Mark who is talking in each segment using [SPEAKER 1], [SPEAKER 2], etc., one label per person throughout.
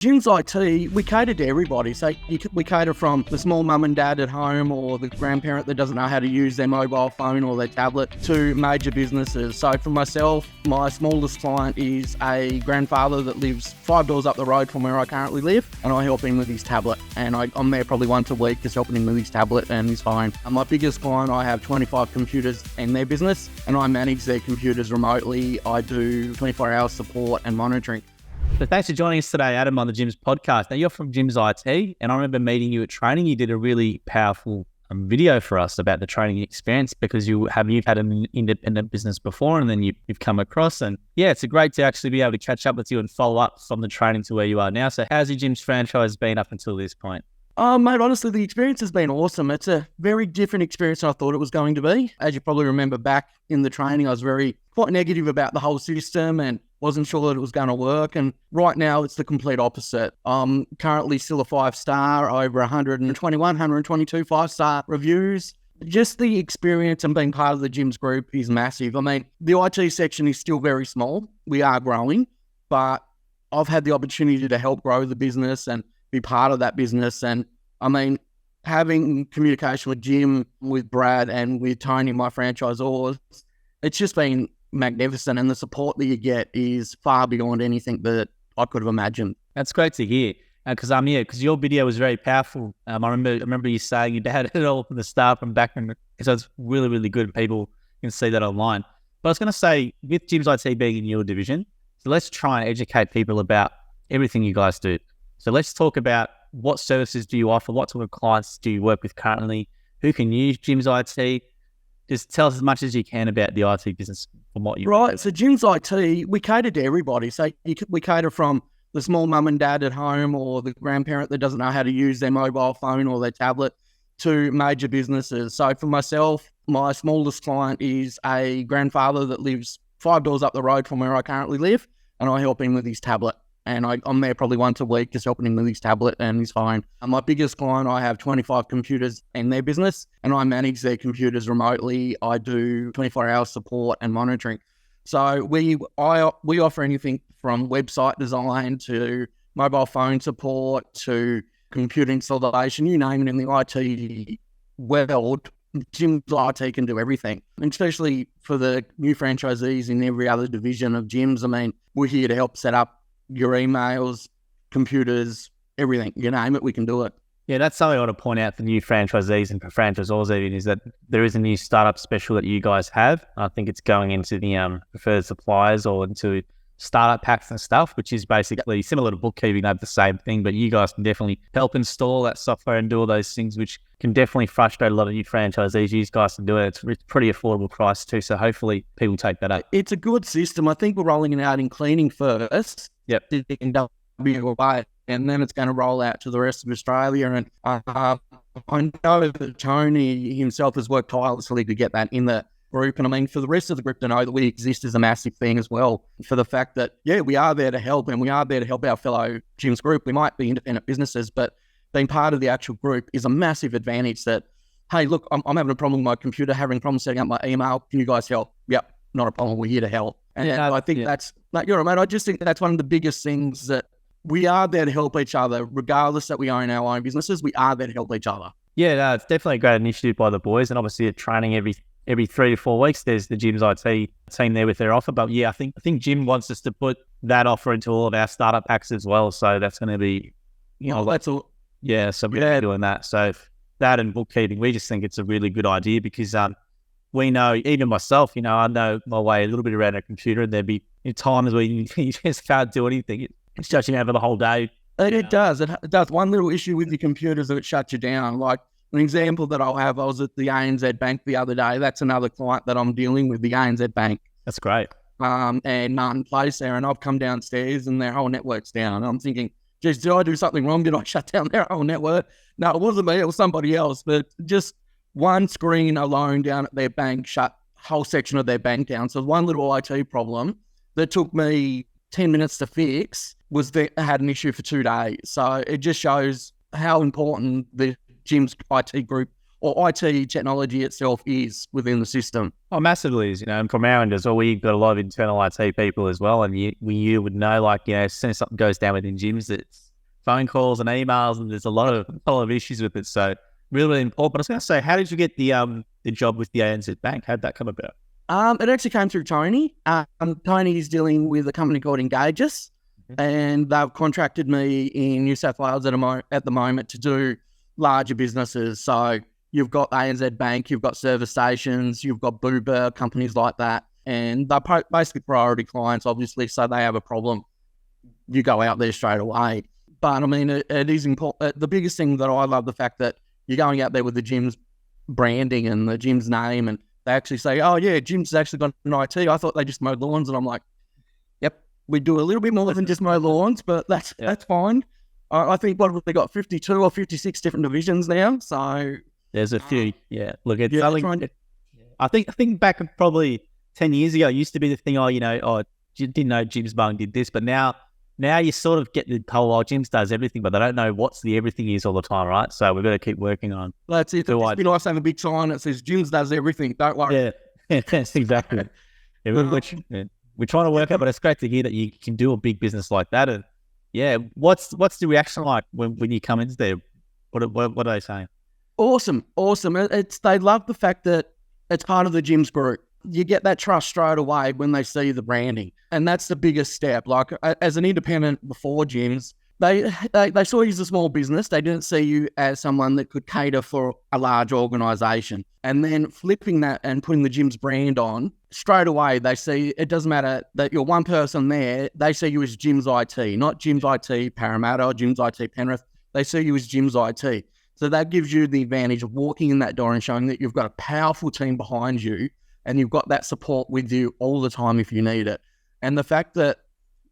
[SPEAKER 1] Gym's IT, we cater to everybody. So we cater from the small mum and dad at home or the grandparent that doesn't know how to use their mobile phone or their tablet to major businesses. So for myself, my smallest client is a grandfather that lives 5 doors up the road from where I currently live, and I help him with his tablet. And I'm there probably once a week just helping him with his tablet and his phone. And my biggest client, I have 25 computers in their business and I manage their computers remotely. I do 24-hour support and monitoring.
[SPEAKER 2] So thanks for joining us today, Adam, on the Gyms podcast. Now, you're from Gyms IT, and I remember meeting you at training. You did a really powerful video for us about the training experience because you've had an independent business before, and then you've come across. And yeah, it's great to actually be able to catch up with you and follow up from the training to where you are now. So how's your Gyms franchise been up until this point?
[SPEAKER 1] Mate, honestly, the experience has been awesome. It's a very different experience than I thought it was going to be. As you probably remember back in the training, I was quite negative about the whole system and wasn't sure that it was going to work. And right now, it's the complete opposite. I'm currently still a 5-star, over 121, 122 5-star reviews. Just the experience and being part of the Gyms group is massive. I mean, the IT section is still very small. We are growing, but I've had the opportunity to help grow the business and be part of that business. And I mean, having communication with Jim, with Brad and with Tony, my franchisors, it's just been magnificent. And the support that you get is far beyond anything that I could have imagined.
[SPEAKER 2] That's great to hear. Because your video was very powerful. I remember you saying you had it all from the start, from back, and so it's really, really good. People can see that online. But I was going to say, with Gyms IT being in your division, so let's try and educate people about everything you guys do. So let's talk about what services do you offer, what sort of clients do you work with currently, who can use Gyms IT. Just tell us as much as you can about the IT business from what you
[SPEAKER 1] Right, so Gyms IT, we cater to everybody. So we cater from the small mum and dad at home or the grandparent that doesn't know how to use their mobile phone or their tablet to major businesses. So for myself, my smallest client is a grandfather that lives 5 doors up the road from where I currently live, and I help him with his tablet. And I'm there probably once a week just helping him with his tablet and his phone. And my biggest client, I have 25 computers in their business and I manage their computers remotely. I do 24-hour support and monitoring. So we offer anything from website design to mobile phone support to computer installation, you name it in the IT world. Gyms IT can do everything, and especially for the new franchisees in every other division of gyms. I mean, we're here to help set up your emails, computers, everything. You name it, we can do it.
[SPEAKER 2] Yeah, that's something I want to point out for new franchisees and for franchisors even, is that there is a new startup special that you guys have. I think it's going into the preferred suppliers or into startup packs and stuff, which is basically similar to bookkeeping. They have the same thing, but you guys can definitely help install that software and do all those things, which can definitely frustrate a lot of new franchisees. You guys can do it. It's pretty affordable price too, so hopefully people take that up.
[SPEAKER 1] It's a good system. I think we're rolling it out in cleaning first.
[SPEAKER 2] Yep.
[SPEAKER 1] In WA, and then it's going to roll out to the rest of Australia. And I know that Tony himself has worked tirelessly to get that in the group. And I mean, for the rest of the group to know that we exist is a massive thing as well, for the fact that, yeah, we are there to help, and we are there to help our fellow Gyms group. We might be independent businesses, but being part of the actual group is a massive advantage that, hey, look, I'm having a problem with my computer, having problems setting up my email. Can you guys help? Yep, not a problem. We're here to help. And I think that's, like, you're right, mate. I just think that's one of the biggest things, that we are there to help each other, regardless that we own our own businesses. We are there to help each other.
[SPEAKER 2] Yeah, no, it's definitely a great initiative by the boys, and obviously at training every 3 to 4 weeks, there's the Gyms IT team there with their offer. But yeah, I think Jim wants us to put that offer into all of our startup packs as well. So that's going to be,
[SPEAKER 1] that's all.
[SPEAKER 2] Yeah, so we're doing that. So that and bookkeeping, we just think it's a really good idea because we know, even myself, I know my way a little bit around a computer, and there'd be times where you just can't do anything. It's shutting out for the whole day.
[SPEAKER 1] It does. It does. One little issue with your computers that it shuts you down. Like an example that I'll have, I was at the ANZ Bank the other day. That's another client that I'm dealing with, the ANZ Bank.
[SPEAKER 2] That's great.
[SPEAKER 1] And Martin Place there, and I've come downstairs and their whole network's down. And I'm thinking, geez, did I do something wrong? Did I shut down their whole network? No, it wasn't me. It was somebody else. But just one screen alone down at their bank shut a whole section of their bank down. So one little IT problem that took me 10 minutes to fix had an issue for 2 days. So it just shows how important the Gyms IT group or IT technology itself is within the system.
[SPEAKER 2] Oh, massively is, and from our end as well, we've got a lot of internal IT people as well, and you would know, like, as soon as something goes down within gyms, phone calls and emails, and there's a lot of issues with it. So really, really important. But I was going to say, how did you get the job with the ANZ Bank? How did that come about?
[SPEAKER 1] It actually came through Tony. Tony is dealing with a company called Engages, and they've contracted me in New South Wales at the moment to do larger businesses. So you've got ANZ Bank, you've got service stations, you've got Boober, companies like that. And they're basically priority clients, obviously, so they have a problem. You go out there straight away. But, I mean, it is important. The biggest thing that I love, the fact that you're going out there with the gym's branding and the gym's name, and they actually say, oh, yeah, gym's actually got an IT. I thought they just mowed lawns. And I'm like, yep, we do a little bit more than just mow lawns, but that's fine. I think they got 52 or 56 different divisions now. So
[SPEAKER 2] there's a few. Yeah. Look, it's I think back probably 10 years ago, it used to be the thing, you didn't know Jim's Bung did this, but now you sort of get the whole, Jim's does everything, but they don't know what's the everything is all the time, right? So we've got to keep working on.
[SPEAKER 1] That's it. It'd be nice to have a big sign that says Jim's does everything. Don't worry.
[SPEAKER 2] Yeah, exactly. We're trying to work out, but it's great to hear that you can do a big business like that. And yeah, what's the reaction like when you come into there? What are they saying?
[SPEAKER 1] Awesome. They love the fact that it's part of the gym's group. You get that trust straight away when they see the branding, and that's the biggest step. Like, as an independent before gyms, they saw you as a small business. They didn't see you as someone that could cater for a large organisation. And then flipping that and putting the gym's brand on, straight away they see it doesn't matter that you're one person there. They see you as Gym's IT, not Gym's IT Parramatta or Gym's IT Penrith. They see you as Gym's IT. So that gives you the advantage of walking in that door and showing that you've got a powerful team behind you, and you've got that support with you all the time if you need it. And the fact that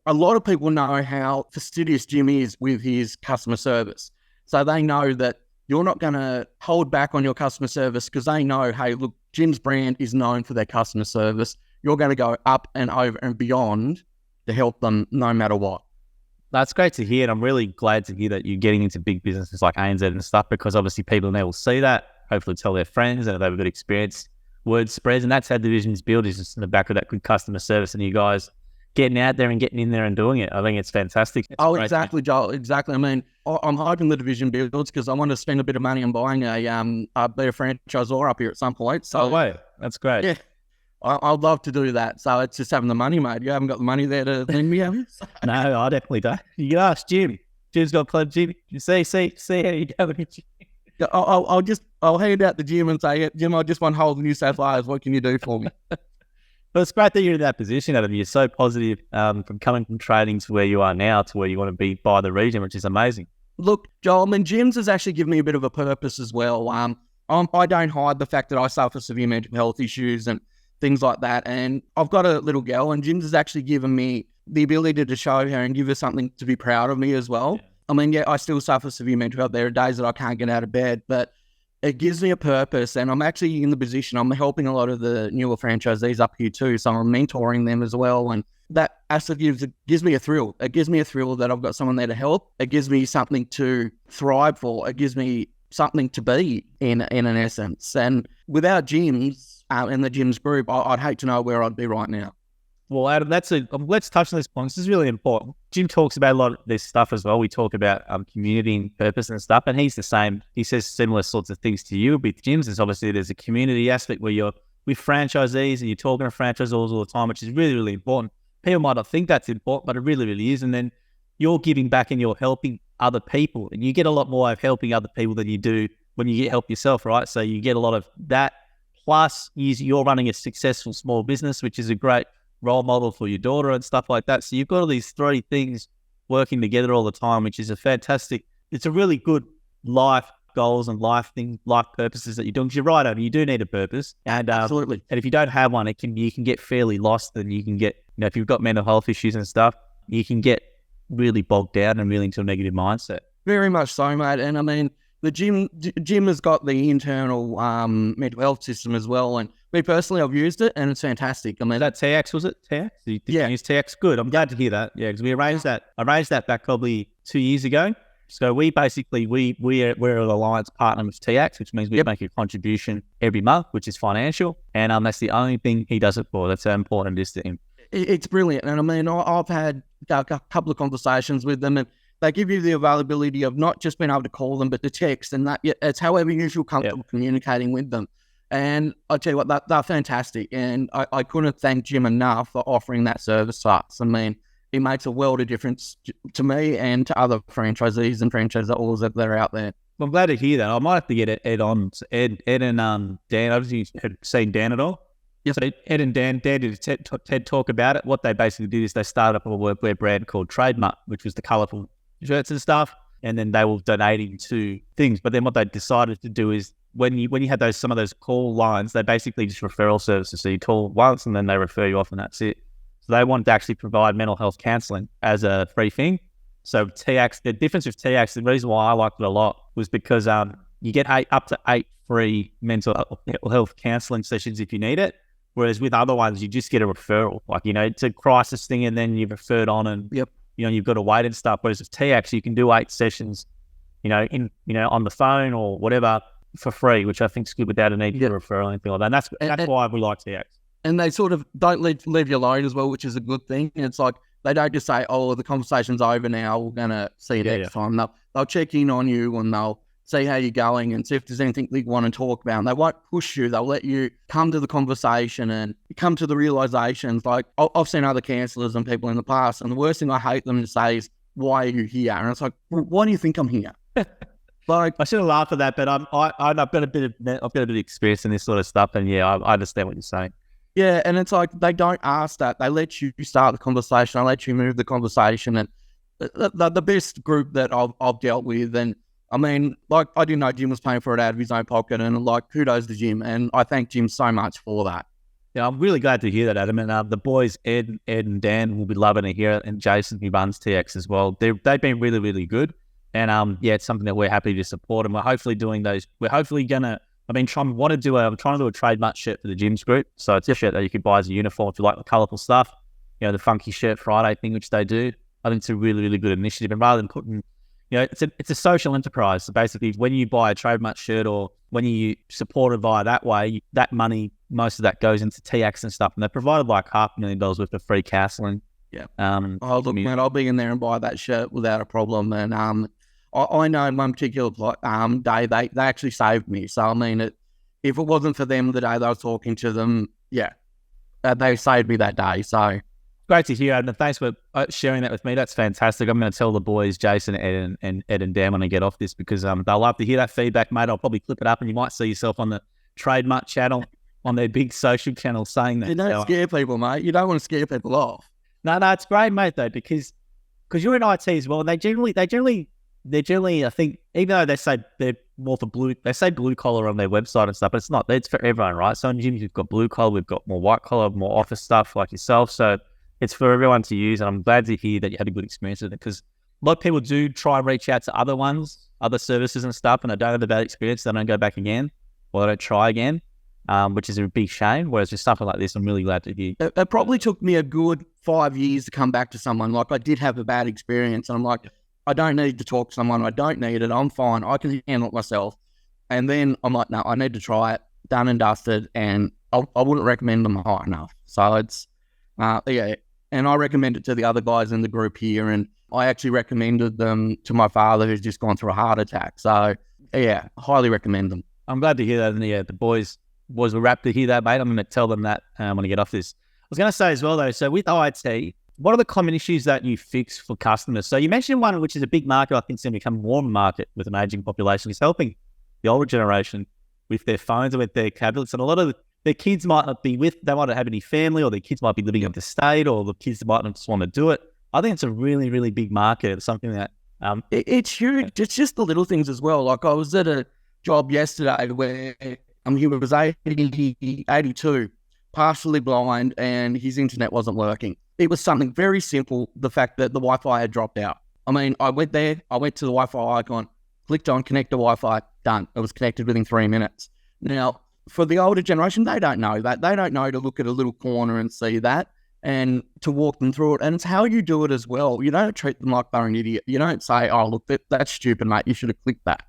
[SPEAKER 1] a lot of people know how fastidious Jim is with his customer service. So they know that you're not going to hold back on your customer service because they know, hey, look, Jim's brand is known for their customer service. You're going to go up and over and beyond to help them no matter what.
[SPEAKER 2] That's great to hear. And I'm really glad to hear that you're getting into big businesses like ANZ and stuff, because obviously people now will see that, hopefully tell their friends, and if they have a good experience, word spreads. And that's how division is built, is just in the back of that good customer service and you guys getting out there and getting in there and doing it. I think it's fantastic.
[SPEAKER 1] Exactly, Joel. Exactly. I mean, I'm hoping the division builds because I want to spend a bit of money on buying be a franchisor up here at some point. So,
[SPEAKER 2] that's great.
[SPEAKER 1] Yeah, I'd love to do that. So it's just having the money, mate. You haven't got the money there to lend me, have you?
[SPEAKER 2] No, I definitely don't. You can ask Jim. Jim's got plenty. Jim, you see how you going.
[SPEAKER 1] I'll hand out the gym and say, Jim, I just want to hold the New South Wales. What can you do for me?
[SPEAKER 2] But it's great that you're in that position, Adam. You're so positive from coming from training to where you are now to where you want to be by the region, which is amazing.
[SPEAKER 1] Look, Joel, I mean, gyms has actually given me a bit of a purpose as well. I don't hide the fact that I suffer severe mental health issues and things like that. And I've got a little girl, and gyms has actually given me the ability to show her and give her something to be proud of me as well. Yeah. I mean, yeah, I still suffer severe mental health. There are days that I can't get out of bed, but it gives me a purpose, and I'm actually in the position, I'm helping a lot of the newer franchisees up here too, so I'm mentoring them as well, and that actually gives me a thrill. It gives me a thrill that I've got someone there to help. It gives me something to thrive for. It gives me something to be in an essence, and without gyms and the gyms group, I'd hate to know where I'd be right now.
[SPEAKER 2] Well, Adam, let's touch on this point. This is really important. Jim talks about a lot of this stuff as well. We talk about community and purpose and stuff, and he's the same. He says similar sorts of things to you with gyms. There's a community aspect where you're with franchisees and you're talking to franchisors all the time, which is really, really important. People might not think that's important, but it really, really is. And then you're giving back and you're helping other people, and you get a lot more of helping other people than you do when you get help yourself, right? So you get a lot of that. Plus, you're running a successful small business, which is a great role model for your daughter and stuff like that. So you've got all these three things working together all the time, which is it's a really good life goals and life purposes that you're doing. Because you're right, Adam, you do need a purpose. And
[SPEAKER 1] absolutely.
[SPEAKER 2] And if you don't have one, you can get fairly lost, and you can get, if you've got mental health issues and stuff, you can get really bogged down and really into a negative mindset.
[SPEAKER 1] Very much so, mate. And I mean, the gym has got the internal mental health system as well, and me personally, I've used it, and it's fantastic. I mean,
[SPEAKER 2] that TX, was it? TX? Did you use TX? Good. I'm glad to hear that. Yeah, because I arranged that back probably 2 years ago. So we're an alliance partner with TX, which means we make a contribution every month, which is financial, and that's the only thing he does it for. That's how important it is to him.
[SPEAKER 1] It's brilliant, and I mean, I've had a couple of conversations with them, and they give you the availability of not just being able to call them, but to text, and that it's however you feel comfortable communicating with them. And I tell you what, they're fantastic, and I couldn't thank Jim enough for offering that service to us. I mean, it makes a world of difference to me and to other franchisees and franchisors that are out there.
[SPEAKER 2] Well, I'm glad to hear that. I might have to get Ed on. Ed and Dan, obviously you've seen Dan at all?
[SPEAKER 1] Yes.
[SPEAKER 2] So Ed and Dan did a TED talk about it. What they basically did is they started up a workwear brand called Trademark, which was the colourful shirts and stuff, and then they were donating to things. But then what they decided to do is when you had some of those call lines, they basically just referral services. So you call once and then they refer you off and that's it. So they wanted to actually provide mental health counselling as a free thing. So TX, the difference with TX, the reason why I liked it a lot was because you get up to 8 free mental health counselling sessions if you need it. Whereas with other ones, you just get a referral, like, it's a crisis thing and then you're referred on and, you've got to wait and stuff. Whereas with TX, you can do 8 sessions, on the phone or whatever for free, which I think is good without a need for a referral or anything like that. And that's why we like TX. And
[SPEAKER 1] they sort of don't leave you alone as well, which is a good thing. And it's like, they don't just say, oh, the conversation's over now, we're going to see you next time. They'll check in on you and they'll see how you're going and see if there's anything they want to talk about. And they won't push you. They'll let you come to the conversation and come to the realizations. Like, I've seen other counsellors and people in the past, and the worst thing I hate them to say is, why are you here? And it's like, why do you think I'm here? Like,
[SPEAKER 2] I should have laughed at that, but I've got a bit of experience in this sort of stuff, and I understand what you're saying.
[SPEAKER 1] Yeah, and it's like they don't ask that. They let you start the conversation. They let you move the conversation. And the best group that I've dealt with, and I mean, like, I didn't know Jim was paying for it out of his own pocket, and like, kudos to Jim, and I thank Jim so much for that.
[SPEAKER 2] Yeah, I'm really glad to hear that, Adam. And the boys, Ed and Dan, will be loving to hear it, and Jason, who runs TX as well. They've been really, really good, and it's something that we're happy to support. And we're hopefully doing those. We're hopefully gonna. I'm trying to do a trademark shirt for the gyms group. So it's a shirt that you could buy as a uniform if you like the colourful stuff. The funky shirt Friday thing, which they do. I think it's a really, really good initiative. And rather than putting, it's a social enterprise. So basically, when you buy a trademark shirt or when you support it via that way, that money, most of that goes into TX and stuff. And they provided like $500,000 worth of free counselling.
[SPEAKER 1] Yeah. Oh, look, man, I'll be in there and buy that shirt without a problem. And I know one particular day they actually saved me. So I mean, if it wasn't for them the day that I was talking to them, they saved me that day. So
[SPEAKER 2] great to hear, and thanks for sharing that with me. That's fantastic. I'm going to tell the boys, Jason, Ed and Dan, when I get off this, because they'll love to hear that feedback, mate. I'll probably clip it up, and you might see yourself on the Trademark channel on their big social channel saying that.
[SPEAKER 1] You don't scare people, mate. You don't want to scare people off.
[SPEAKER 2] No, it's great, mate, though, because you're in IT as well, and they generally, I think, even though they say they're more for they say blue collar on their website and stuff, but it's not. It's for everyone, right? So in gyms, you've got blue collar, we've got more white collar, more office stuff like yourself. So it's for everyone to use, and I'm glad to hear that you had a good experience with it, because a lot of people do try and reach out to other services and stuff, and they don't have a bad experience. They don't go back again, or they don't try again, which is a big shame. Whereas just something like this, I'm really glad to hear.
[SPEAKER 1] It probably took me a good 5 years to come back to someone. Like, I did have a bad experience, and I'm like, I don't need to talk to someone. I don't need it. I'm fine. I can handle it myself. And then I'm like, no, I need to try it. Done and dusted. And I wouldn't recommend them high enough. So it's, and I recommend it to the other guys in the group here. And I actually recommended them to my father, who's just gone through a heart attack. So highly recommend them.
[SPEAKER 2] I'm glad to hear that. And the boys were rapt to hear that, mate. I'm going to tell them that when I get off this. I was going to say as well, though, so with IT, what are the common issues that you fix for customers? So you mentioned one, which is a big market, I think it's going to become a warm market with an aging population, is helping the older generation with their phones and with their tablets. And a lot of their kids might not be they might not have any family, or their kids might be living in the state, or the kids might not just want to do it. I think it's a really, really big market. It's something that...
[SPEAKER 1] it's huge. It's just the little things as well. Like, I was at a job yesterday where he was 82, partially blind, and his internet wasn't working. It was something very simple, the fact that the Wi-Fi had dropped out. I mean, I went to the Wi-Fi icon, clicked on connect to Wi-Fi, done. It was connected within 3 minutes. Now, for the older generation, they don't know that. They don't know to look at a little corner and see that and to walk them through it. And it's how you do it as well. You don't treat them like they're an idiot. You don't say, oh, look, that's stupid, mate. You should have clicked that.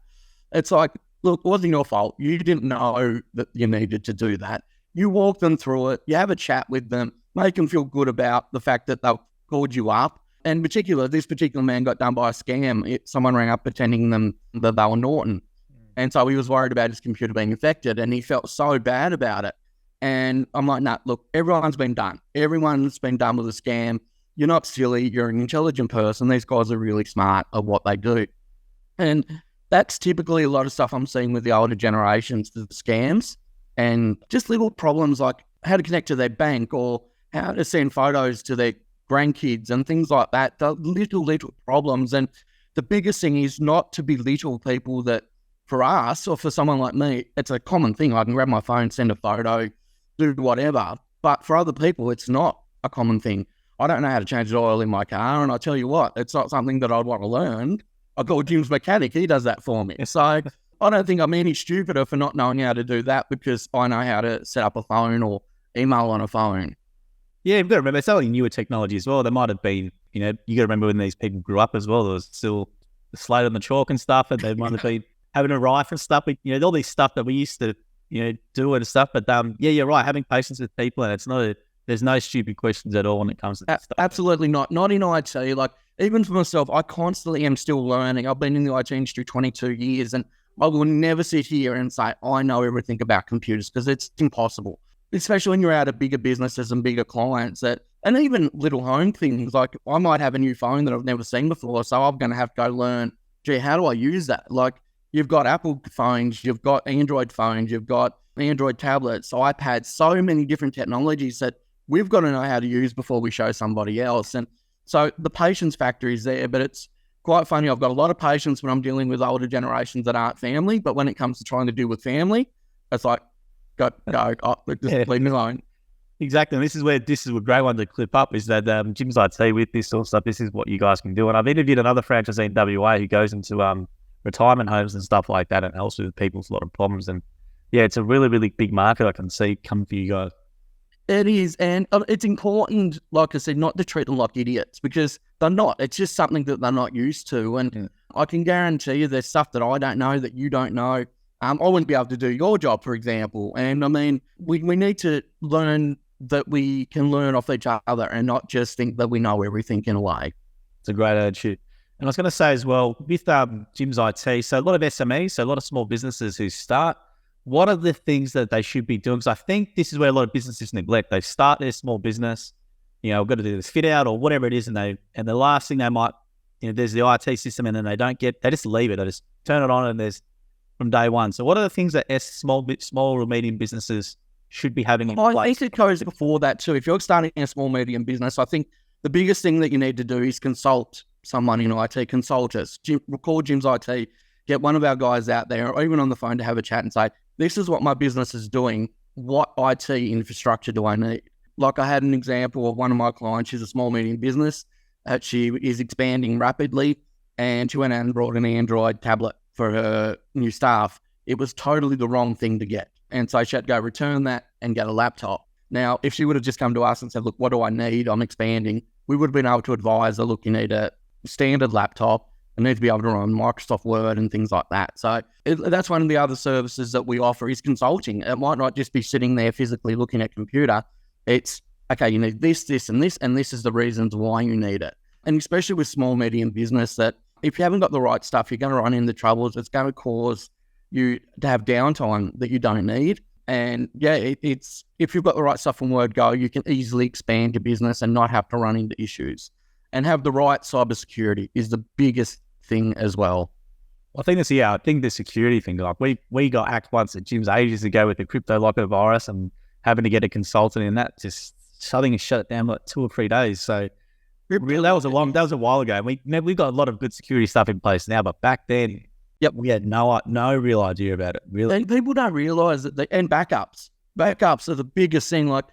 [SPEAKER 1] It's like, look, it wasn't your fault. You didn't know that you needed to do that. You walk them through it. You have a chat with them. Make them feel good about the fact that they've called you up, And this particular man got done by a scam. Someone rang up pretending that they were Norton. And so he was worried about his computer being infected, and he felt so bad about it. And I'm like, nah, look, everyone's been done. Everyone's been done with a scam. You're not silly. You're an intelligent person. These guys are really smart at what they do. And that's typically a lot of stuff I'm seeing with the older generations, the scams, and just little problems like how to connect to their bank or how to send photos to their grandkids and things like that. The little problems. And the biggest thing is not to belittle people that, for us or for someone like me, it's a common thing. I can grab my phone, send a photo, do whatever. But for other people, it's not a common thing. I don't know how to change the oil in my car, and I tell you what, it's not something that I'd want to learn. I call Jim's mechanic. He does that for me. So I don't think I'm any stupider for not knowing how to do that because I know how to set up a phone or email on a phone.
[SPEAKER 2] Yeah, you've got to remember, it's only newer technology as well. There might have been, you got to remember when these people grew up as well, there was still the slate on the chalk and stuff, and they might have been having a rifle and stuff. All these stuff that we used to, do and stuff. But yeah, you're right. Having patience with people, and there's no stupid questions at all when it comes to that stuff.
[SPEAKER 1] Absolutely not. Not in IT. Like, even for myself, I constantly am still learning. I've been in the IT industry 22 years, and I will never sit here and say, I know everything about computers, because it's impossible. Especially when you're out of bigger businesses and bigger clients and even little home things. Like, I might have a new phone that I've never seen before, so I'm going to have to go learn, how do I use that? Like, you've got Apple phones, you've got Android phones, you've got Android tablets, iPads, so many different technologies that we've got to know how to use before we show somebody else. And so the patience factor is there, but it's quite funny. I've got a lot of patience when I'm dealing with older generations that aren't family, but when it comes to trying to deal with family, it's like, go, just leave me alone.
[SPEAKER 2] Exactly. And this is a great one to clip up, is that Jim's IT with this sort of stuff, this is what you guys can do. And I've interviewed another franchisee in WA who goes into retirement homes and stuff like that and helps with people's a lot of problems. And yeah, it's a really, really big market I can see come for you guys.
[SPEAKER 1] It is. And it's important, like I said, not to treat them like idiots, because they're not. It's just something that they're not used to. And I can guarantee you there's stuff that I don't know that you don't know. I wouldn't be able to do your job, for example. And I mean, we need to learn that we can learn off each other and not just think that we know everything in a way.
[SPEAKER 2] It's a great attitude. And I was going to say as well, with Jim's IT, so a lot of SMEs, so a lot of small businesses who start, what are the things that they should be doing? Because I think this is where a lot of businesses neglect. They start their small business, we've got to do this fit out or whatever it is, and the last thing they might, there's the IT system, and then they just leave it. They just turn it on, and there's from day one. So what are the things that small or medium businesses should be having in place?
[SPEAKER 1] I think it goes before that too. If you're starting a small, medium business, I think the biggest thing that you need to do is consult someone in IT, consult us. Call Jim's IT, get one of our guys out there, or even on the phone to have a chat and say, this is what my business is doing. What IT infrastructure do I need? Like, I had an example of one of my clients. She's a small, medium business. She is expanding rapidly, and she went out and brought an Android tablet for her new staff. It was totally the wrong thing to get. And so she had to go return that and get a laptop. Now, if she would have just come to us and said, look, what do I need? I'm expanding. We would have been able to advise her, look, you need a standard laptop. It needs to be able to run Microsoft Word and things like that. So that's one of the other services that we offer is consulting. It might not just be sitting there physically looking at computer. It's, okay, you need this, this, and this is the reasons why you need it. And especially with small, medium business, that if you haven't got the right stuff, you're going to run into troubles. It's going to cause you to have downtime that you don't need. And yeah, it's if you've got the right stuff from word go, you can easily expand your business and not have to run into issues. And have the right cybersecurity is the biggest thing as well.
[SPEAKER 2] I think the security thing, like we got hacked once at Jim's ages ago with the crypto locker virus and having to get a consultant, and that just shutting and shut it down like 2 or 3 days. So really, that was a while ago. We've got a lot of good security stuff in place now, but back then, we had no real idea about it. Really,
[SPEAKER 1] and people don't realize that. And backups are the biggest thing. Like,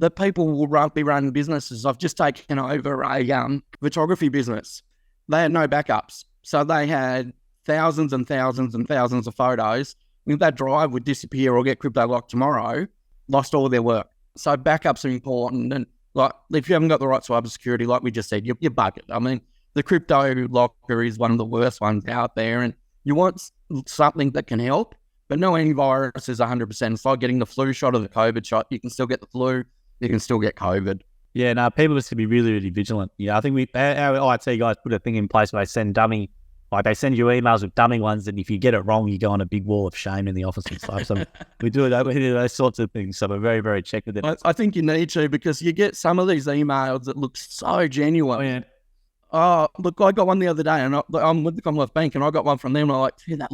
[SPEAKER 1] that people will be running businesses. I've just taken over a photography business. They had no backups, so they had thousands and thousands and thousands of photos. If that drive would disappear or get crypto locked tomorrow, lost all of their work. So backups are important. And like, if you haven't got the right cybersecurity, like we just said, you're buggered. I mean, the crypto locker is one of the worst ones out there, and you want something that can help, but no antivirus is 100%. It's like getting the flu shot or the COVID shot. You can still get the flu, you can still get COVID.
[SPEAKER 2] Yeah, no, people just to be really, really vigilant. Yeah, I think our IT guys put a thing in place where they send they send you emails with dummy ones, and if you get it wrong, you go on a big wall of shame in the office and stuff. So we do those sorts of things. So we're very, very checked with it.
[SPEAKER 1] I think you need to, because you get some of these emails that look so genuine.
[SPEAKER 2] Oh, yeah.
[SPEAKER 1] Oh, look, I got one the other day, and I'm with the Commonwealth Bank, and I got one from them, and I'm like, "Gee, that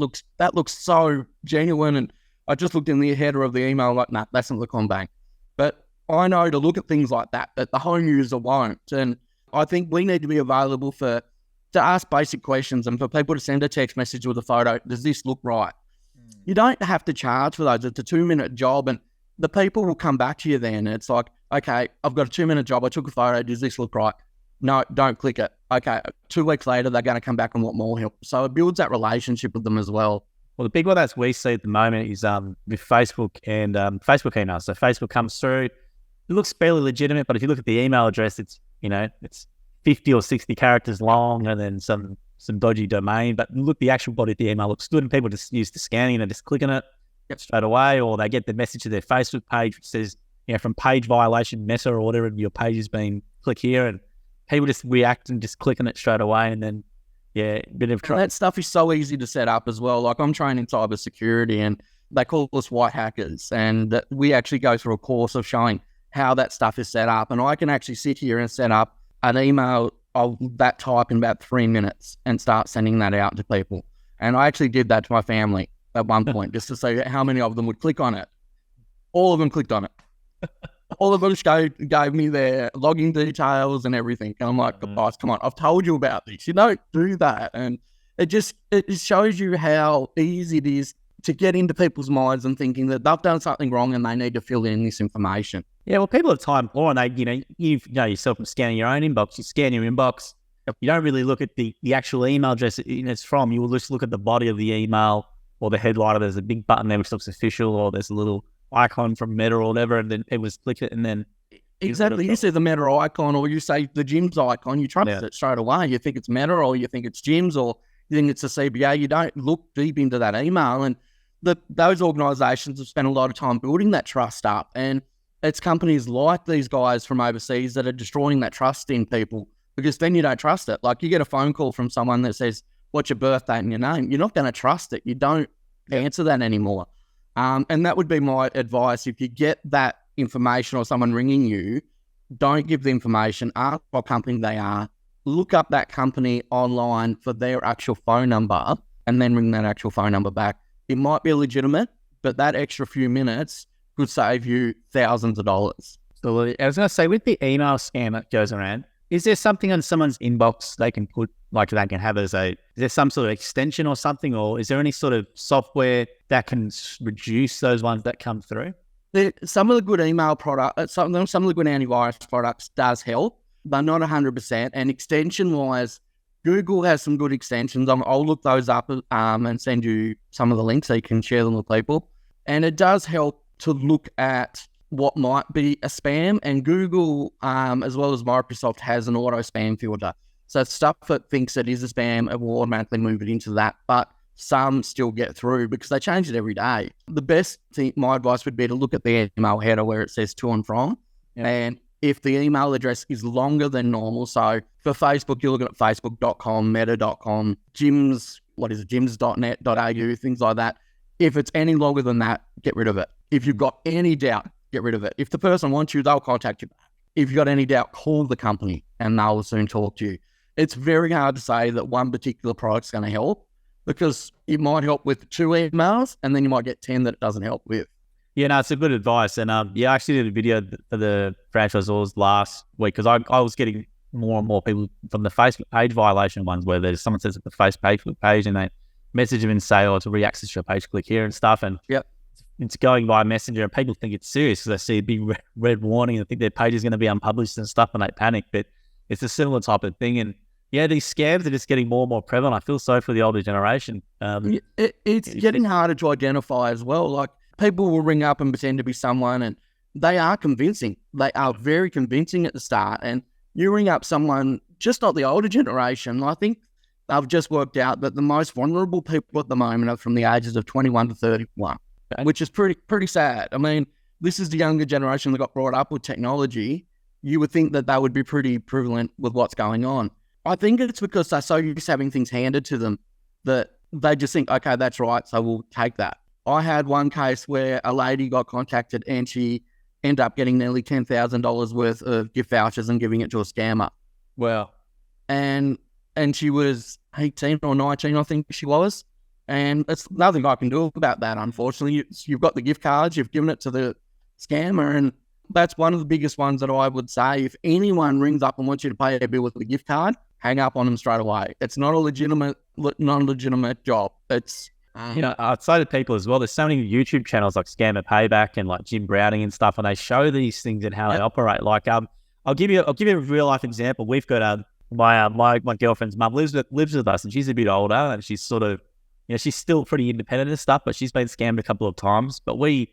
[SPEAKER 1] looks so genuine." And I just looked in the header of the email, like, nah, that's not the Commonwealth Bank. But I know to look at things like that the home user won't. And I think we need to be available to ask basic questions, and for people to send a text message with a photo. Does this look right? You don't have to charge for those. It's a 2-minute job, and the people will come back to you then. It's like, okay, I've got a 2-minute job. I took a photo. Does this look right? No, don't click it. Okay, 2 weeks later, they're going to come back and want more help. So it builds that relationship with them as well.
[SPEAKER 2] Well, the big one that we see at the moment is with Facebook and Facebook emails. So Facebook comes through. It looks fairly legitimate, but if you look at the email address, it's 50 or 60 characters long, and then some dodgy domain. But look, the actual body of the email looks good, and people just use the scanning and just click on it straight away, or they get the message to their Facebook page which says, from page violation meta or whatever, your page has been, click here, and people just react and just click on it straight away, and then a bit of
[SPEAKER 1] that stuff is so easy to set up as well. Like, I'm trained in cybersecurity, and they call us white hackers, and we actually go through a course of showing how that stuff is set up. And I can actually sit here and set up an email of that type in about 3 minutes and start sending that out to people. And I actually did that to my family at one point, just to see how many of them would click on it. All of them clicked on it. All of them gave me their login details and everything. And I'm like, guys, come on, I've told you about this. You don't do that. And it shows you how easy it is to get into people's minds and thinking that they've done something wrong and they need to fill in this information.
[SPEAKER 2] Yeah, well, people are time poor, and they, you know yourself from scanning your own inbox. You scan your inbox. You don't really look at the actual email address it's from. You will just look at the body of the email or the headliner. There's a big button there which looks official, or there's a little icon from Meta or whatever, and then it was click it, and then
[SPEAKER 1] exactly. You see the Meta icon, or you say the Gyms icon, you trust it straight away. You think it's Meta, or you think it's Gyms, or you think it's a CBA. You don't look deep into that email, and those organisations have spent a lot of time building that trust up, and it's companies like these guys from overseas that are destroying that trust in people, because then you don't trust it. Like, you get a phone call from someone that says, "What's your birth date and your name?" You're not going to trust it. You don't answer that anymore. And that would be my advice. If you get that information or someone ringing you, don't give the information. Ask what company they are. Look up that company online for their actual phone number, and then ring that actual phone number back. It might be legitimate, but that extra few minutes could save you thousands of dollars.
[SPEAKER 2] So I was going to say, with the email scam that goes around, is there something on someone's inbox they can put, like they can have is there some sort of extension or something, or is there any sort of software that can reduce those ones that come through?
[SPEAKER 1] Some of the good email products, some of the good antivirus products does help, but not 100%. And extension-wise, Google has some good extensions. I'll look those up and send you some of the links so you can share them with people. And it does help to look at what might be a spam. And Google, as well as Microsoft, has an auto spam filter. So stuff that thinks it is a spam, it will automatically move it into that. But some still get through because they change it every day. The best thing, my advice would be to look at the email header where it says to and from. Yeah. And if the email address is longer than normal, so for Facebook, you're looking at facebook.com, meta.com, gyms.net.au, things like that. If it's any longer than that, get rid of it. If you've got any doubt, get rid of it. If the person wants you, they'll contact you back. If you've got any doubt, call the company and they'll soon talk to you. It's very hard to say that one particular product's going to help, because it might help with 2 emails and then you might get 10 that it doesn't help with.
[SPEAKER 2] Yeah, no, it's a good advice. And I actually did a video for the franchisors last week, because I was getting more and more people from the Facebook page violation ones where there's someone says at the Facebook page and they message them and say, "Oh, to re-access your page, click here," and stuff. And it's going by Messenger, and people think it's serious because they see a big red warning and think their page is going to be unpublished and stuff, and they panic. But it's a similar type of thing. And yeah, these scams are just getting more and more prevalent. I feel sorry for the older generation.
[SPEAKER 1] It's getting harder to identify as well. Like, people will ring up and pretend to be someone, and they are convincing. They are very convincing at the start. And you ring up someone, just not the older generation. I think they've just worked out that the most vulnerable people at the moment are from the ages of 21 to 31, which is pretty sad. I mean, this is the younger generation that got brought up with technology, you would think that they would be pretty prevalent with what's going on. I think it's because they're so used to having things handed to them that they just think, okay, that's right, so we'll take that. I had one case where a lady got contacted and she ended up getting nearly $10,000 worth of gift vouchers and giving it to a scammer.
[SPEAKER 2] Wow.
[SPEAKER 1] And she was 18 or 19, I think she was. And it's nothing I can do about that, unfortunately. You've got the gift cards, you've given it to the scammer, and that's one of the biggest ones that I would say. If anyone rings up and wants you to pay a bill with the gift card, hang up on them straight away. It's not a non-legitimate job. It's
[SPEAKER 2] I'd say to people as well, there's so many YouTube channels like Scammer Payback and like Jim Browning and stuff, and they show these things and how they operate. Like, I'll give you a real life example. We've got my girlfriend's mum lives with us, and she's a bit older, and she's sort of, she's still pretty independent and stuff, but she's been scammed a couple of times. But we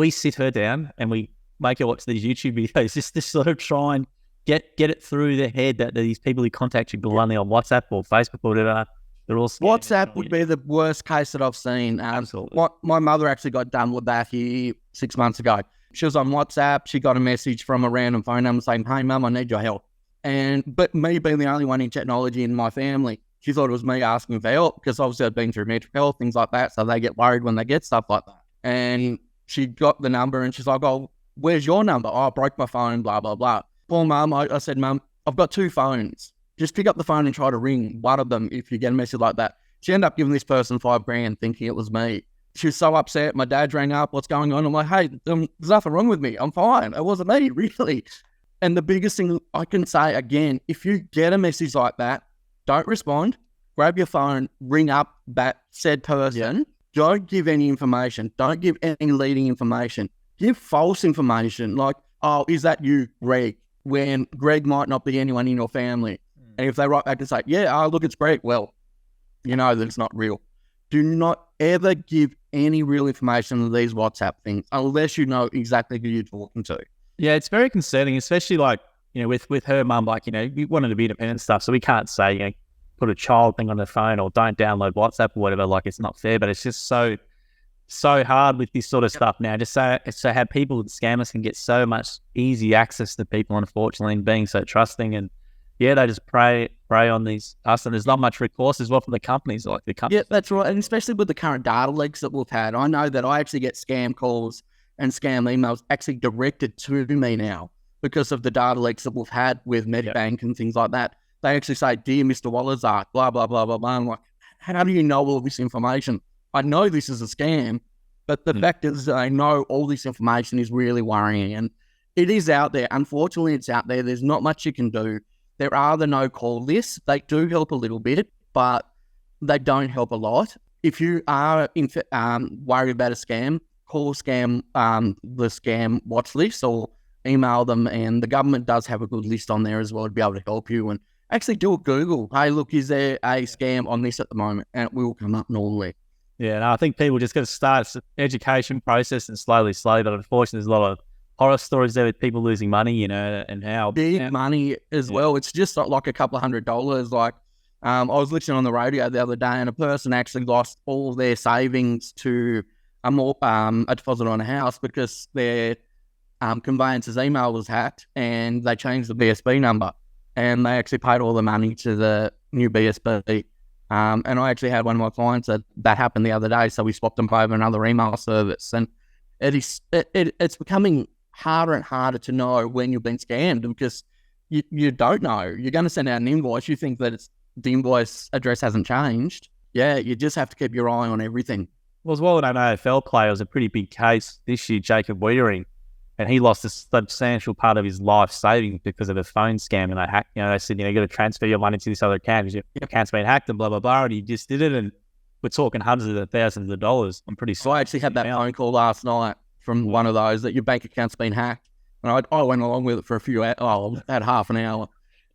[SPEAKER 2] sit her down and we make her watch these YouTube videos just to sort of try and get it through their head that these people who contact you blindly on WhatsApp or Facebook or whatever, they're all scammed.
[SPEAKER 1] WhatsApp would be the worst case that I've seen.
[SPEAKER 2] Absolutely.
[SPEAKER 1] My mother actually got done with that here 6 months ago. She was on WhatsApp. She got a message from a random phone number saying, "Hey, Mum, I need your help." But me being the only one in technology in my family, she thought it was me asking for help because obviously I'd been through mental health, things like that. So they get worried when they get stuff like that. And she got the number and she's like, "Oh, where's your number?" "Oh, I broke my phone, blah, blah, blah." Poor Mum, I said, "Mum, I've got 2 phones. Just pick up the phone and try to ring one of them if you get a message like that." She ended up giving this person $5,000 thinking it was me. She was so upset. My dad rang up, "What's going on?" I'm like, "Hey, there's nothing wrong with me. I'm fine. It wasn't me, really." And the biggest thing I can say, again, if you get a message like that, don't respond. Grab your phone, ring up that said person. Yeah. Don't give any information. Don't give any leading information. Give false information like, "Oh, is that you, Greg?" When Greg might not be anyone in your family. And if they write back and say, "Yeah, oh, look, it's Greg," well, you know that it's not real. Do not ever give any real information to these WhatsApp things unless you know exactly who you're talking to.
[SPEAKER 2] Yeah, it's very concerning, especially like, with her mum, like, we wanted to be independent stuff, so we can't say, put a child thing on the phone or don't download WhatsApp or whatever. Like, it's not fair, but it's just so hard with this sort of stuff now. Just so how people, scammers, can get so much easy access to people, unfortunately, and being so trusting. And yeah, they just prey on us, and there's not much recourse as well for the companies.
[SPEAKER 1] Yeah, that's right. And especially with the current data leaks that we've had, I know that I actually get scam calls and scam emails actually directed to me now because of the data leaks that we've had with Medibank and things like that. They actually say, "Dear Mr. Wolarczuk, blah, blah, blah, blah, blah." I'm like, how do you know all this information? I know this is a scam, but the fact is I know all this information is really worrying. And it is out there. Unfortunately, it's out there. There's not much you can do. There are the no-call lists. They do help a little bit, but they don't help a lot. If you are worried about a scam, call the scam watch list or email them, and the government does have a good list on there as well to be able to help you. And actually do a Google. Hey, look, is there a scam on this at the moment? And it will come up normally.
[SPEAKER 2] Yeah, no, I think people just got to start the education process and slowly, but unfortunately there's a lot of horror stories there with people losing money, and how
[SPEAKER 1] big money as well. It's just like a couple of $100. Like, I was listening on the radio the other day, and a person actually lost all of their savings to a deposit on a house because their conveyance's email was hacked, and they changed the BSB number, and they actually paid all the money to the new BSB. And I actually had one of my clients that happened the other day, so we swapped them over another email service, and it's becoming harder and harder to know when you've been scammed because you don't know. You're going to send out an invoice. You think that the invoice address hasn't changed. Yeah, you just have to keep your eye on everything.
[SPEAKER 2] Well, as well, an AFL player was a pretty big case this year, Jacob Wiedering, and he lost a substantial part of his life savings because of a phone scam. And they hacked, they said, you got to transfer your money to this other account because your account's been hacked and blah, blah, blah. And he just did it. And we're talking hundreds of thousands of dollars. I'm pretty
[SPEAKER 1] I actually had that phone call last night from one of those that your bank account's been hacked. And I went along with it for a few hours, about half an hour.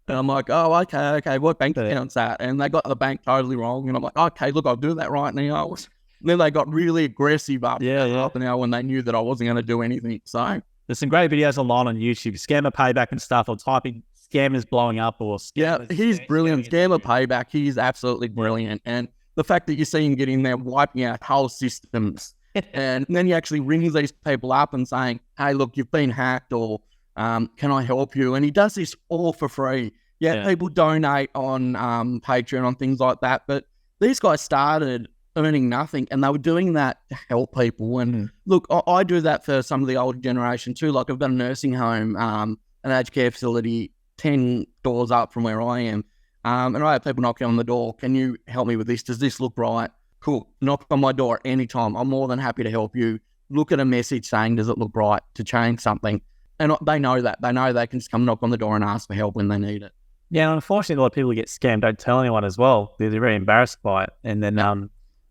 [SPEAKER 1] And I'm like, "Oh, okay, what bank account's that?" And they got the bank totally wrong. And I'm like, "Okay, look, I'll do that right now." And then they got really aggressive after half an hour when they knew that I wasn't going to do anything. So
[SPEAKER 2] there's some great videos online on YouTube, scammer payback and stuff, or typing scammers blowing up or
[SPEAKER 1] scammers. Yeah, he's brilliant. Scammer payback, he's absolutely brilliant. And the fact that you see him get in there wiping out whole systems, and then he actually rings these people up and saying, "Hey, look, you've been hacked," or Can I help you? And he does this all for free. Yeah, people donate on Patreon, on things like that. But these guys started earning nothing, and they were doing that to help people. And look, I do that for some of the older generation too. Like I've got a nursing home, an aged care facility 10 doors up from where I am. And I have people knocking on the door. Can you help me with this? Does this look right? Cool. Knock on my door anytime. I'm more than happy to help you. Look at a message saying, does it look right to change something? And they know that. They know they can just come knock on the door and ask for help when they need it.
[SPEAKER 2] Yeah, and unfortunately, a lot of people get scammed, don't tell anyone as well. They're very embarrassed by it. And then,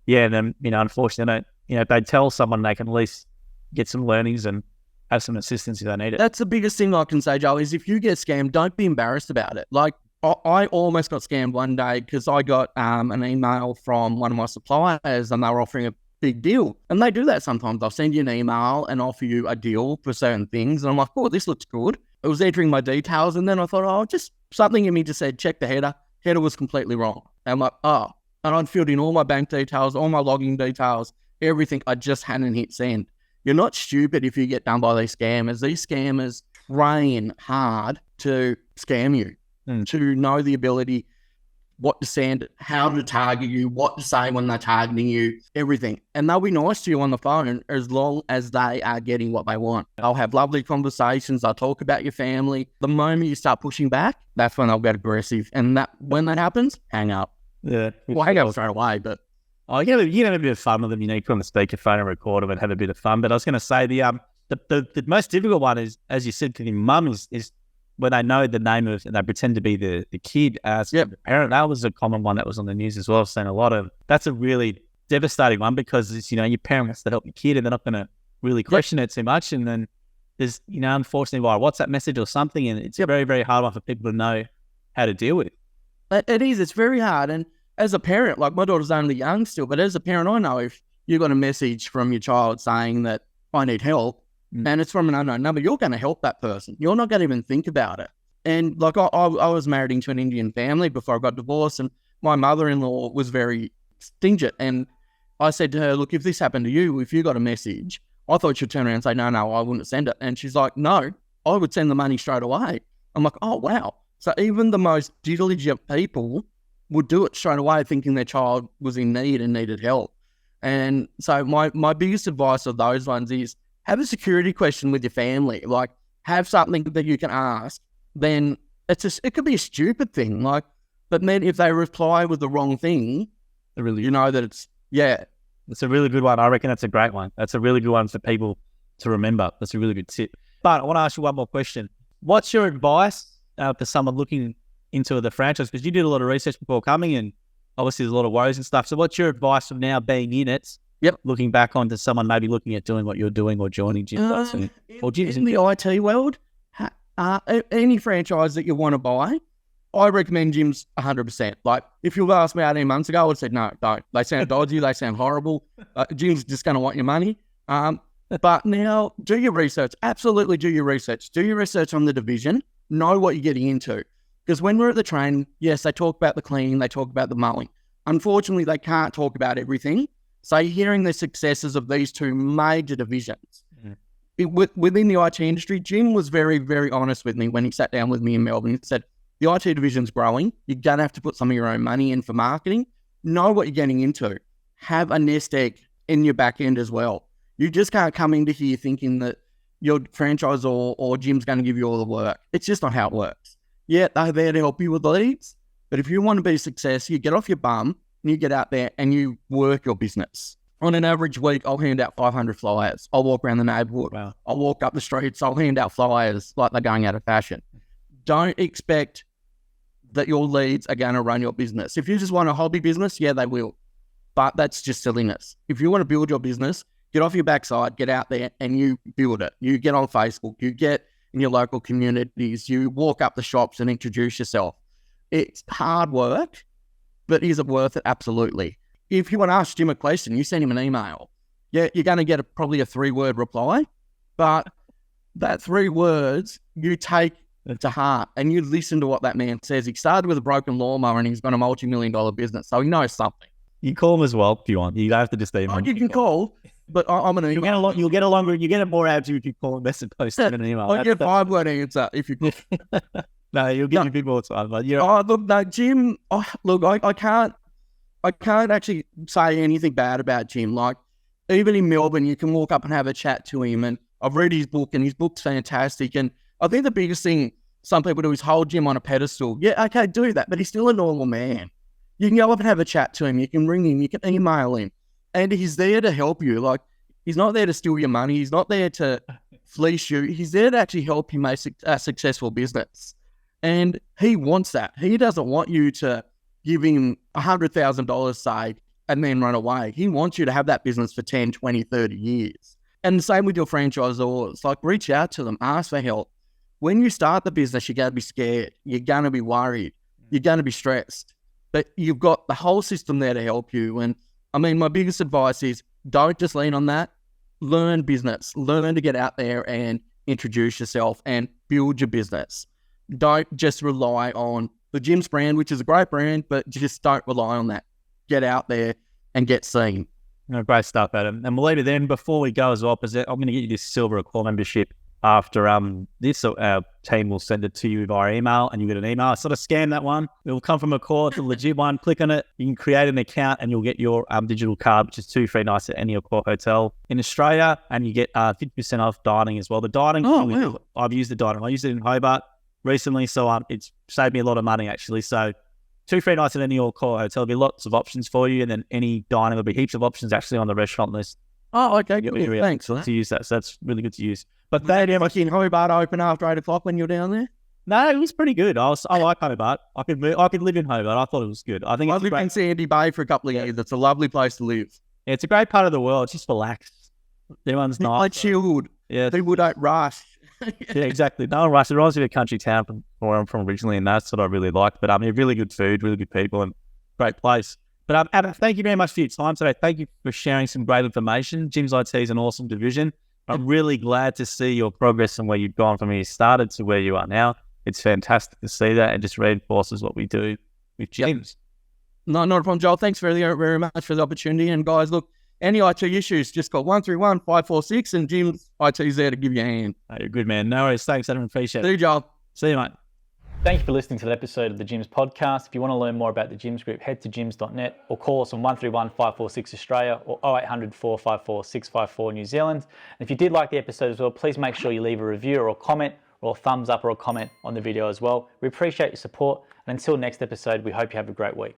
[SPEAKER 2] unfortunately, if they tell someone, they can at least get some learnings and have some assistance if they need it.
[SPEAKER 1] That's the biggest thing I can say, Joe, is if you get scammed, don't be embarrassed about it. Like, I almost got scammed one day because I got an email from one of my suppliers and they were offering a big deal. And they do that sometimes. They'll send you an email and offer you a deal for certain things. And I'm like, oh, this looks good. It was entering my details. And then I thought, just something in me just said, check the header. Header was completely wrong. And I'm like, oh. And I'd filled in all my bank details, all my login details, everything. I just hadn't hit send. You're not stupid if you get done by these scammers. These scammers train hard to scam you. To know the ability, what to send, how to target you, what to say when they're targeting you, everything. And they'll be nice to you on the phone as long as they are getting what they want. They'll have lovely conversations. They'll talk about your family. The moment you start pushing back, that's when they'll get aggressive. And when that happens, hang up.
[SPEAKER 2] Yeah.
[SPEAKER 1] Well, hang up straight away, but...
[SPEAKER 2] Oh, you can have a bit of fun with them. You put on the speakerphone and record them and have a bit of fun. But I was going to say the most difficult one is, as you said to your mum, is when they know the name of and they pretend to be the kid as the parent. That was a common one that was on the news as well. I've seen a lot of. That's a really devastating one because it's, your parent wants to help your kid and they're not going to really question it too much. And then there's, unfortunately via WhatsApp message or something, and it's a very, very hard one for people to know how to deal with.
[SPEAKER 1] It is. It's very hard. And as a parent, like my daughter's only young still, but as a parent, I know if you got a message from your child saying that I need help, and it's from an unknown number, you're going to help that person. You're not going to even think about it. And like I was married into an Indian family before I got divorced, and my mother-in-law was very stingent. And I said to her, look, if this happened to you, if you got a message, I thought she'd turn around and say, no, I wouldn't send it. And she's like, no, I would send the money straight away. I'm like, oh, wow. So even the most diligent people would do it straight away thinking their child was in need and needed help. And so my biggest advice of those ones is have a security question with your family. Like, have something that you can ask. Then it could be a stupid thing. Like, but then if they reply with the wrong thing, you know that it's,
[SPEAKER 2] It's a really good one. I reckon that's a great one. That's a really good one for people to remember. That's a really good tip. But I want to ask you one more question. What's your advice for someone looking into the franchise? Because you did a lot of research before coming, and obviously there's a lot of worries and stuff. So what's your advice from now being in it? Looking back onto someone maybe looking at doing what you're doing or joining gyms.
[SPEAKER 1] In the IT world, any franchise that you want to buy, I recommend gyms 100%. Like, if you asked me 18 months ago, I would have said, no, don't. They sound dodgy. They sound horrible. Gyms just going to want your money. But now, do your research. Absolutely do your research. Do your research on the division. Know what you're getting into. Because when we're at the train, yes, they talk about the cleaning. They talk about the mowing. Unfortunately, they can't talk about everything. So you're hearing the successes of these two major divisions. Within the IT industry, Jim was very, very honest with me when he sat down with me in Melbourne. He said, the IT division's growing. You're going to have to put some of your own money in for marketing. Know what you're getting into. Have a nest egg in your back end as well. You just can't come into here thinking that your franchise or gym's going to give you all the work. It's just not how it works. Yeah, they're there to help you with the leads. But if you want to be a success, you get off your bum and you get out there and you work your business. On an average week, I'll hand out 500 flyers. I'll walk around the neighborhood.
[SPEAKER 2] Wow.
[SPEAKER 1] I'll walk up the streets. I'll hand out flyers like they're going out of fashion. Don't expect that your leads are going to run your business. If you just want a hobby business, yeah, they will. But that's just silliness. If you want to build your business, get off your backside, get out there and you build it. You get on Facebook, you get in your local communities, you walk up the shops and introduce yourself. It's hard work, but is it worth it? Absolutely. If you want to ask Jim a question, you send him an email. Yeah, you're going to get probably a 3-word reply, but that 3 words you take to heart and you listen to what that man says. He started with a broken lawnmower and he's got a multi-million-dollar business, so he knows something.
[SPEAKER 2] You call him as well if you want. You don't have to just email him.
[SPEAKER 1] You can call, but I'm an email.
[SPEAKER 2] You'll get more abs if you call them as opposed to an email.
[SPEAKER 1] I'll get 5-word answer if you call.
[SPEAKER 2] No, you'll get a bit more time. But
[SPEAKER 1] look, no, Jim. Look, I can't actually say anything bad about Jim. Like, even in Melbourne, you can walk up and have a chat to him. And I've read his book, and his book's fantastic. And I think the biggest thing some people do is hold Jim on a pedestal. Yeah, okay, do that, but he's still a normal man. You can go up and have a chat to him. You can ring him. You can email him. And he's there to help you. Like, he's not there to steal your money. He's not there to fleece you. He's there to actually help you make a successful business. And he wants that. He doesn't want you to give him $100,000, say, and then run away. He wants you to have that business for 10, 20, 30 years. And the same with your franchisors. Like, reach out to them. Ask for help. When you start the business, you're going to be scared. You're going to be worried. You're going to be stressed. But you've got the whole system there to help you. And I mean, my biggest advice is don't just lean on that. Learn business. Learn to get out there and introduce yourself and build your business. Don't just rely on the Jim's brand, which is a great brand, but just don't rely on that. Get out there and get seen.
[SPEAKER 2] Great stuff, Adam. And we'll leave it then. Before we go as well, I'm going to get you this silver core membership after this. So our team will send it to you via email, and you get an email. Sort of scan that one. It will come from a core. It's a legit one. Click on it. You can create an account, and you'll get your digital card, which is 2 free nights at any Accor hotel in Australia, and you get 50% off dining as well. The dining,
[SPEAKER 1] wow.
[SPEAKER 2] I've used the dining. I used it in Hobart recently, so it's saved me a lot of money actually. So 2 free nights at any Accor hotel. There'll be lots of options for you, and then any dining, there'll be heaps of options actually on the restaurant list.
[SPEAKER 1] Oh, okay. Good. Thanks for that.
[SPEAKER 2] To use that. So that's really good to use. But
[SPEAKER 1] like in Hobart open after 8 o'clock when you're down there?
[SPEAKER 2] No, it was pretty good. I like Hobart. I could live in Hobart. I thought it was good. I think
[SPEAKER 1] I've lived in Sandy Bay for a couple of years. It's a lovely place to live.
[SPEAKER 2] Yeah, it's a great part of the world. It's just relaxed. Everyone's nice.
[SPEAKER 1] Like chilled.
[SPEAKER 2] Yeah.
[SPEAKER 1] People don't rush.
[SPEAKER 2] Yeah, exactly. No one rushes. It reminds me of a country town from where I'm from originally, and that's what I really liked. But really good food, really good people, and great place. But Adam, thank you very much for your time today. Thank you for sharing some great information. Jim's IT is an awesome division. I'm really glad to see your progress and where you've gone from where you started to where you are now. It's fantastic to see that, and just reinforces what we do with Jim's.
[SPEAKER 1] No, not a problem, Joel. Thanks very much for the opportunity. And guys, look, any IT issues, just call 131-546, and Jim's IT is there to give you a hand.
[SPEAKER 2] Oh, you're good, man. No worries. Thanks, Adam. Appreciate it.
[SPEAKER 1] See you, Joel.
[SPEAKER 2] See you, mate. Thank you for listening to the episode of the Gyms podcast. If you want to learn more about the Gyms Group, head to gyms.net or call us on 131-546 Australia or 0800 454 654 New Zealand. And if you did like the episode as well, please make sure you leave a review or a comment or a thumbs up or a comment on the video as well. We appreciate your support. And until next episode, we hope you have a great week.